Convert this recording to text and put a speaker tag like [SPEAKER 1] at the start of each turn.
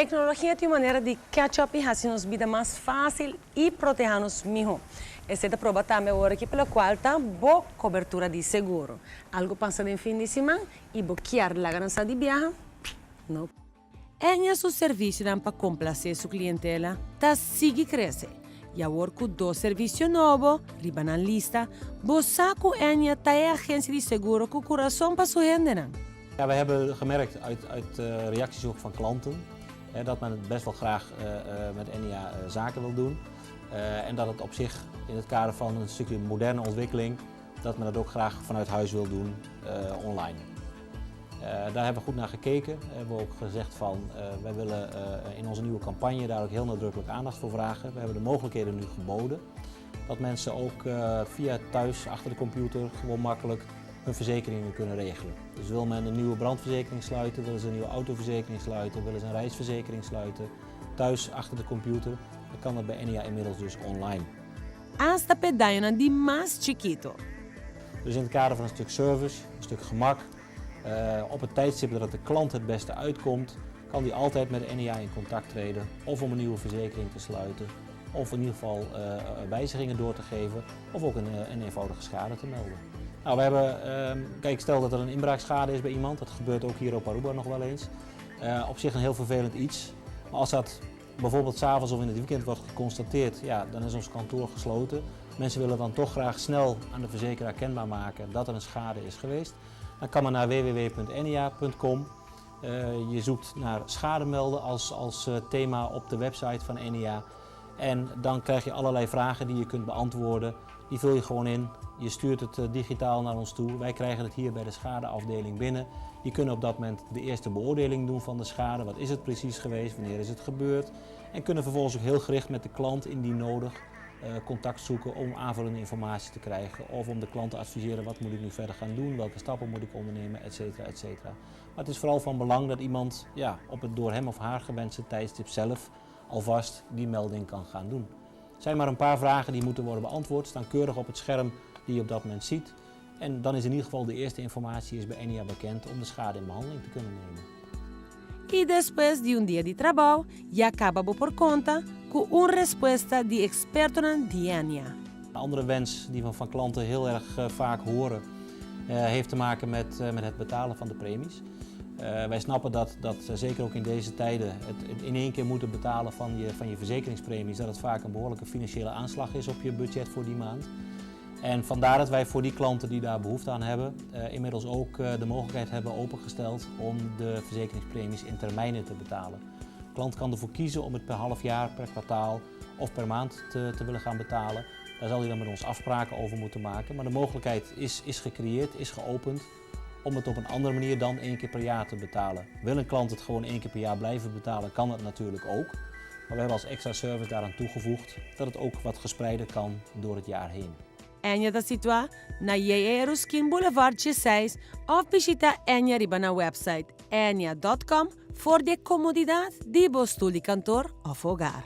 [SPEAKER 1] Tecnología es una manera de catch up y hacernos vida más fácil y protegernos mejor. Esta é a prova também agora aqui pela qual está boa cobertura de seguro. Algo pensado em fim de semana e bloquear a garantia de viagem? Não. Enya seu serviço para complacer sua clientela está sigue crescer. E agora com dois serviços novos, riba na lista, você com Enya está a agência de seguro com o coração para sua gente.
[SPEAKER 2] Ja, we hebben gemerkt uit reacties ook van klanten dat men het best wel graag met Enya zaken wil doen. En dat het op zich in het kader van een stukje moderne ontwikkeling, dat men dat ook graag vanuit huis wil doen online. Daar hebben we goed naar gekeken. We hebben ook gezegd van wij willen in onze nieuwe campagne daar ook heel nadrukkelijk aandacht voor vragen. We hebben de mogelijkheden nu geboden. Dat mensen ook via thuis achter de computer gewoon makkelijk hun verzekeringen kunnen regelen. Dus wil men een nieuwe brandverzekering sluiten, willen ze een nieuwe autoverzekering sluiten, willen ze een reisverzekering sluiten, thuis achter de computer, dan kan dat bij Enya inmiddels dus online.
[SPEAKER 1] Hasta pedaina di más chiquito.
[SPEAKER 2] Dus in het kader van een stuk service, een stuk gemak, op het tijdstip dat de klant het beste uitkomt, kan die altijd met Enya in contact treden, of om een nieuwe verzekering te sluiten, of in ieder geval wijzigingen door te geven, of ook een eenvoudige schade te melden. Nou, we hebben, kijk, stel dat er een inbraakschade is bij iemand, dat gebeurt ook hier op Aruba nog wel eens. Op zich een heel vervelend iets, maar als dat bijvoorbeeld 's avonds of in het weekend wordt geconstateerd, ja, dan is ons kantoor gesloten. Mensen willen dan toch graag snel aan de verzekeraar kenbaar maken dat er een schade is geweest. Dan kan men naar www.enya.com. Je zoekt naar schade melden als thema op de website van Enya. En dan krijg je allerlei vragen die je kunt beantwoorden. Die vul je gewoon in. Je stuurt het digitaal naar ons toe. Wij krijgen het hier bij de schadeafdeling binnen. Die kunnen op dat moment de eerste beoordeling doen van de schade. Wat is het precies geweest? Wanneer is het gebeurd? En kunnen vervolgens ook heel gericht met de klant indien nodig contact zoeken om aanvullende informatie te krijgen. Of om de klant te adviseren wat moet ik nu verder gaan doen, welke stappen moet ik ondernemen, et cetera, et cetera. Maar het is vooral van belang dat iemand op het door hem of haar gewenste tijdstip zelf alvast die melding kan gaan doen. Er zijn maar een paar vragen die moeten worden beantwoord, staan keurig op het scherm die je op dat moment ziet. En dan is in ieder geval de eerste informatie is bij Enya bekend om de schade in behandeling te kunnen nemen.
[SPEAKER 1] E depois de dia de trabalho, já acaba por conta com uma resposta de experto de Enya.
[SPEAKER 2] Een andere wens die we van klanten heel erg vaak horen, heeft te maken met het betalen van de premies. Wij snappen dat zeker ook in deze tijden het in één keer moeten betalen van je verzekeringspremies, dat het vaak een behoorlijke financiële aanslag is op je budget voor die maand. En vandaar dat wij voor die klanten die daar behoefte aan hebben, inmiddels ook de mogelijkheid hebben opengesteld om de verzekeringspremies in termijnen te betalen. De klant kan ervoor kiezen om het per half jaar, per kwartaal of per maand te willen gaan betalen. Daar zal hij dan met ons afspraken over moeten maken. Maar de mogelijkheid is gecreëerd, is geopend om het op een andere manier dan 1 keer per jaar te betalen. Wil een klant het gewoon 1 keer per jaar blijven betalen, kan dat natuurlijk ook. Maar we hebben als extra service daaraan toegevoegd dat het ook wat gespreider kan door het jaar heen.
[SPEAKER 1] Enya está situada na Yeye Ruskin Boulevard G6 of visita Enya riba na website enya.com voor de comodidade de vostro cantor of hogar.